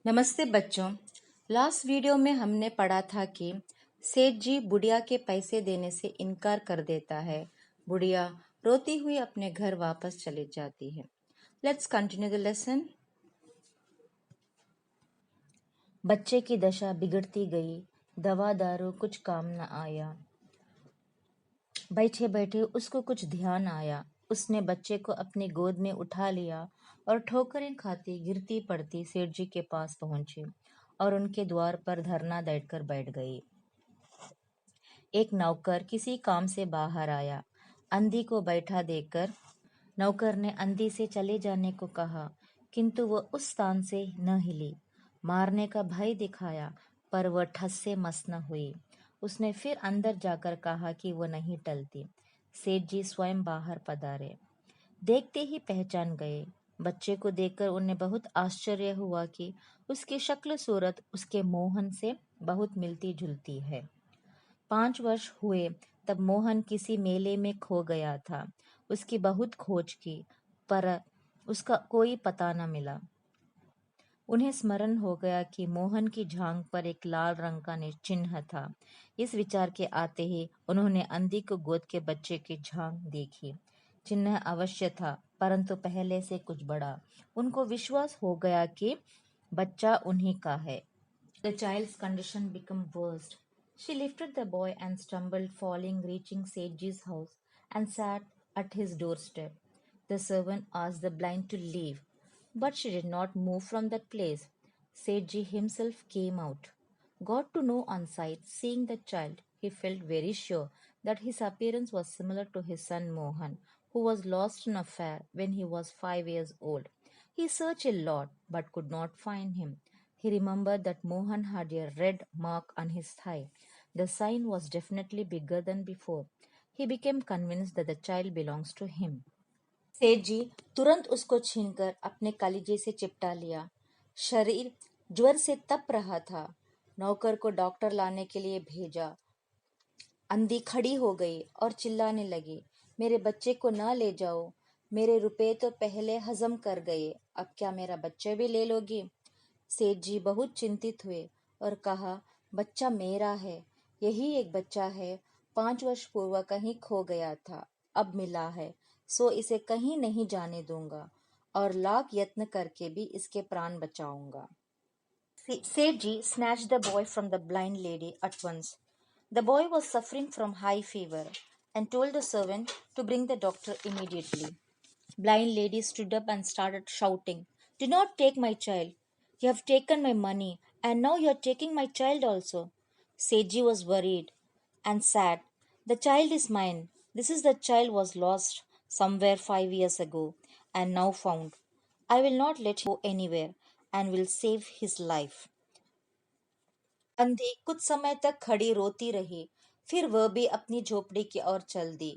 नमस्ते बच्चों। Last video में हमने पढ़ा था कि सेठ जी बुढ़िया के पैसे देने से इनकार कर देता है। बुढ़िया रोती हुई अपने घर वापस चली जाती है। Let's continue the lesson. बच्चे की दशा बिगड़ती गई। दवा दारू कुछ काम न आया। बैठे बैठे उसको कुछ ध्यान आया। उसने बच्चे को अपनी गोद में उठा लिया और ठोकरें खाती गिरती पड़ती सेठ जी के पास पहुंची और उनके द्वार पर धरना देकर बैठ गई। एक नौकर किसी काम से बाहर आया। अंधी को बैठा देखकर नौकर ने अंधी से चले जाने को कहा, किंतु वह उस स्थान से न हिली। मारने का भय दिखाया, पर वह ठस से मस न हुई। उसने फिर अंदर जाकर कहा कि वह नहीं टलती। सेठ जी स्वयं बाहर पधारे। देखते ही पहचान गए। बच्चे को देखकर उन्हें बहुत आश्चर्य हुआ कि उसकी शक्ल सूरत उसके मोहन से बहुत मिलती जुलती है। 5 वर्ष हुए तब मोहन किसी मेले में खो गया था। उसकी बहुत खोज की, पर उसका कोई पता न मिला। उन्हें स्मरण हो गया कि मोहन की जांघ पर एक लाल रंग का चिन्ह था। इस विचार के आते ही उन्होंने अंधी को गोद के बच्चे की जांघ देखी। चिन्ह अवश्य था, परंतु पहले से कुछ बड़ा। उनको विश्वास हो गया कि बच्चा उन्हीं का है। The child's condition became worse. She lifted the boy and stumbled, falling, reaching Sejji's house, and sat at his doorstep. The servant asked the blind to leave, but she did not move from that place. Sejji himself came out. Got to know on sight, seeing the child, he felt very sure that his appearance was similar to his son Mohan, who was lost in a fair when he was 5 years old. He searched a lot, but could not find him. He remembered that Mohan had a red mark on his thigh. The sign was definitely bigger than before. He became convinced that the child belongs to him. सेठ जी तुरंत उसको छीनकर अपने कलीजे से चिपटा लिया। शरीर ज्वर से तप रहा था। नौकर को डॉक्टर लाने के लिए भेजा। अंधी खड़ी हो गई और चिल्लाने लगी, मेरे बच्चे को ना ले जाओ। मेरे रुपए तो पहले हजम कर गए, अब क्या मेरा बच्चा भी ले लोगी? सेठ जी बहुत चिंतित हुए और कहा, बच्चा मेरा है। यही एक बच्चा है। 5 वर्ष पूर्व कहीं खो गया था, अब मिला है, सो इसे कहीं नहीं जाने दूंगा और लाख यत्न करके भी इसके प्राण बचाऊंगा। Sethi snatched the boy from the blind lady at once. The boy was suffering from high fever and told the servant to bring the doctor immediately. Blind lady stood up and started shouting, do not take my child. You have taken my money and now you are taking my child also. Seji was worried and sad. The child is mine. This is the child was lost somewhere 5 years ago and now found. I will not let him go anywhere and will save his life. अंधी कुछ समय तक खड़ी रोती रही, फिर वह भी अपनी झोपड़ी की ओर चल दी।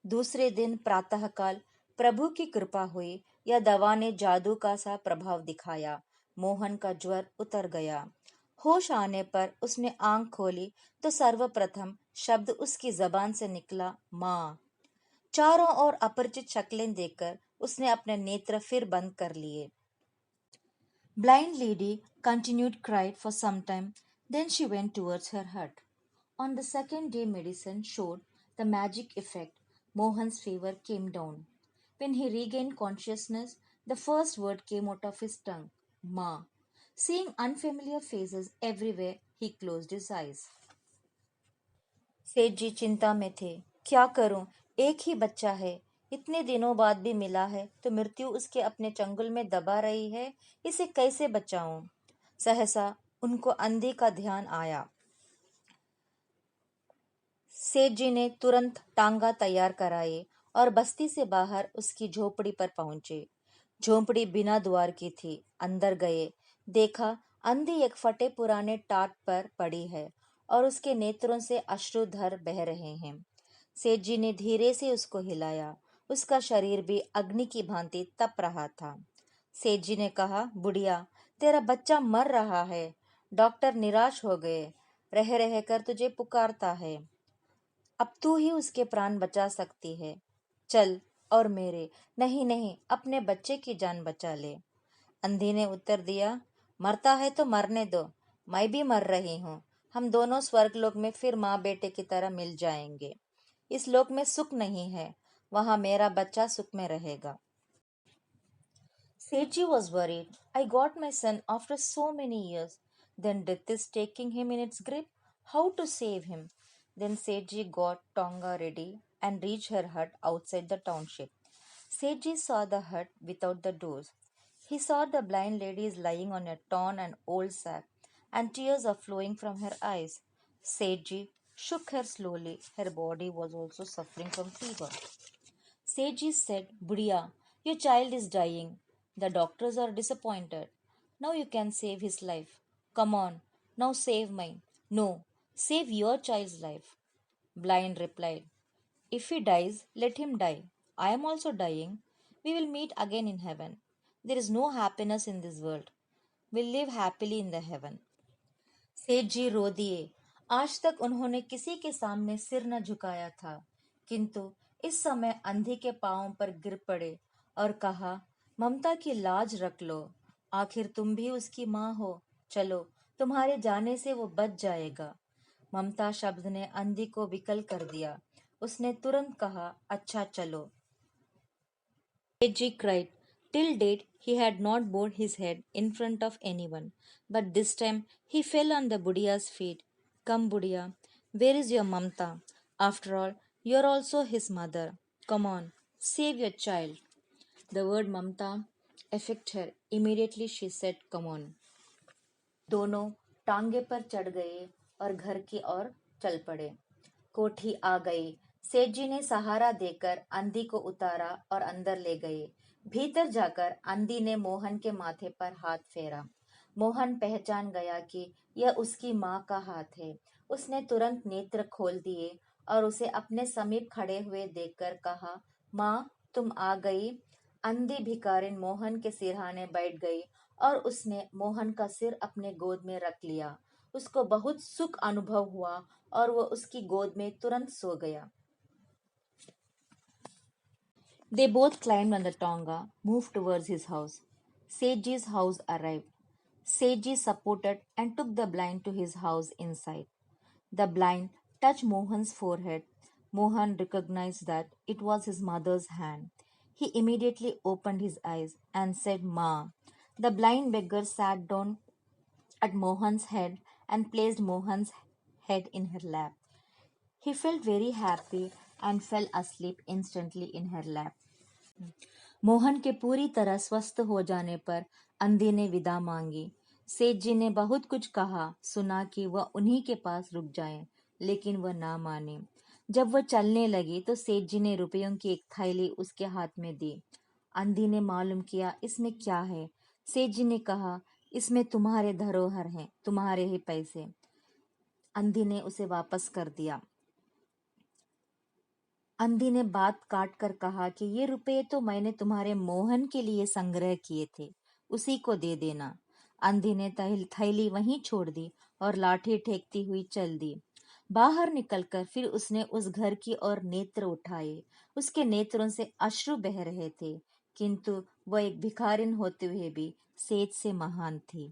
दूसरे दिन प्रातःकाल प्रभु की कृपा हुई या दवा ने जादू का सा प्रभाव दिखाया। मोहन का ज्वर उतर गया। होश आने पर उसने आंख खोली तो सर्वप्रथम शब्द उसकी जबान से निकला, माँ। चारों ओर अपरिचित शक्लें देखकर उसने अपने नेत्र फिर बंद कर लिए। Blind lady continued cried for some time, then she went towards her hut. On the second day medicine showed the magic effect. Mohan's fever came down. When he regained consciousness, the first word came out of his tongue, Ma. Seeing unfamiliar faces everywhere, he closed his eyes. सेठ जी चिंता में थे। क्या करूं? एक ही बच्चा है, इतने दिनों बाद भी मिला है तो मृत्यु उसके अपने चंगुल में दबा रही है। इसे कैसे बचाऊं? सहसा उनको अंधी का ध्यान आया। सेठ जी ने तुरंत टांगा तैयार कराई और बस्ती से बाहर उसकी झोपड़ी पर पहुंचे। झोपड़ी बिना द्वार की थी। अंदर गए, देखा अंधी एक फटे पुराने टाट पर पड़ी है और उसके नेत्रों से अश्रुधर बह रहे हैं। सेठ जी ने धीरे से उसको हिलाया। उसका शरीर भी अग्नि की भांति तप रहा था। सेठ जी ने कहा, बुढ़िया, तेरा बच्चा मर रहा है। डॉक्टर निराश हो गए, रह रह कर तुझे पुकारता है। अब तू ही उसके प्राण बचा सकती है। चल, और मेरे नहीं नहीं, अपने बच्चे की जान बचा ले। अंधी ने उत्तर दिया, मरता है तो मरने दो, मैं भी मर रही हूँ। हम दोनों स्वर्गलोक में फिर माँ बेटे की तरह मिल जाएंगे। इस लोक में सुख नहीं है, वहां मेरा बच्चा सुख में रहेगा। Seiji was worried. I got my son after so many years. Then death is taking him in its grip. How to save him? Then Seiji got Tonga ready and reached her hut outside the township. Seiji saw the hut without the doors. He saw the blind ladies lying on a torn and old sack, and tears are flowing from her eyes. Seiji shook her slowly. Her body was also suffering from fever. Seiji said, Budia, your child is dying. The doctors are disappointed. Now you can save his life. Come on, now save mine. No, save your child's life. Blind replied, If he dies, let him die. I am also dying. We will meet again in heaven. There is no happiness in this world. We'll live happily in the heaven. सेठ जी रो दिए। आज तक उन्होंने किसी के सामने सिर न झुकाया था, किंतु इस समय अंधी के पांवों पर गिर पड़े और कहा, ममता की लाज रख लो। आखिर तुम भी उसकी माँ हो। चलो, तुम्हारे जाने से वो बच जाएगा। ममता शब्द ने अंधी को विकल कर दिया। उसने तुरंत कहा, अच्छा चलो। Edgy cried. Till date he had not bowed his head in front of anyone, but this time he fell on the Buddha's feet. Come, Buddha, where is your Mamta? After all, you are also his mother. Come on, save your child. The word Mamta affected her. Immediately she said, Come on. दोनों टांगे पर चढ़ गए और घर की ओर चल पड़े। कोठी आ गई। सेठ जी ने सहारा देकर अंधी को उतारा और अंदर ले गए। भीतर जाकर अंधी ने मोहन के माथे पर हाथ फेरा। मोहन पहचान गया कि यह उसकी माँ का हाथ है। उसने तुरंत नेत्र खोल दिए और उसे अपने समीप खड़े हुए देखकर कहा, माँ, तुम आ गई। अंधी भिखारिन मोहन के सिरहाने बैठ गई और उसने मोहन का सिर अपने गोद में रख लिया। उसको बहुत सुख अनुभव हुआ और वो उसकी गोद में तुरंत सो गया। They both climbed on the tonga, moved towards his house. Seji's house arrived. Seji supported and took the blind to his house inside. The blind touched Mohan's forehead. Mohan recognized that it was his mother's hand. He immediately opened his eyes and said, Ma. The blind beggar sat down at Mohan's head and placed Mohan's head in her lap. He felt very happy and fell asleep instantly in her lap. Mohan के पूरी तरह स्वस्थ हो जाने पर अंधी ने विदा मांगी। सेठ जी ने बहुत कुछ कहा सुना कि वह उन्हीं के पास रुक जाए, लेकिन वह ना माने। जब वह चलने लगी तो सेठ जी ने रुपयों की एक थैली उसके हाथ में दी। अंधी ने मालूम किया इसमें क्या है। सेठ जी ने कहा, इसमें तुम्हारे धरोहर हैं, तुम्हारे ही पैसे। अंधी ने उसे वापस कर दिया। अंधी ने बात काट कर कहा कि ये रुपए तो मैंने तुम्हारे मोहन के लिए संग्रह किए थे, उसी को दे देना। अंधी ने थैली वहीं छोड़ दी और लाठी ठेकती हुई चल दी। बाहर निकलकर फिर उसने उस घर की ओर नेत्र उठाए। उसके नेत्रों से अश्रु बह रहे थे, किंतु वह एक भिखारिन होते हुए भी सेठ से महान थी।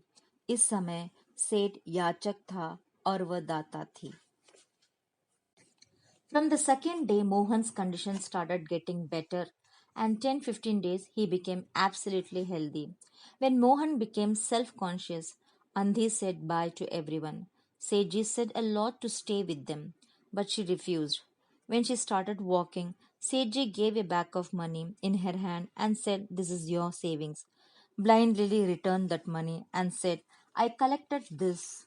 इस समय सेठ याचक था और वह दाता थी। From the second day, Mohan's condition started getting better, and 10-15 days he became absolutely healthy. When Mohan became self conscious, Andhi said bye to everyone. Seji said a lot to stay with them, but she refused. When she started walking, Seji gave a bag of money in her hand and said, This is your savings. Blind Lily returned that money and said, I collected this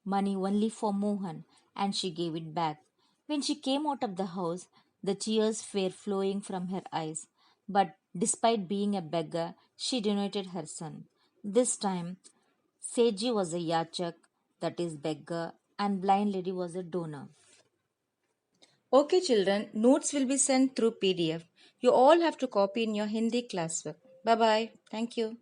money only for Mohan, and she gave it back. When she came out of the house, the tears were flowing from her eyes. But despite being a beggar, she donated her son. This time, Seji was a yachak, that is beggar, and blind lady was a donor. Okay, children, notes will be sent through PDF. You all have to copy in your Hindi classwork. Bye bye. Thank you.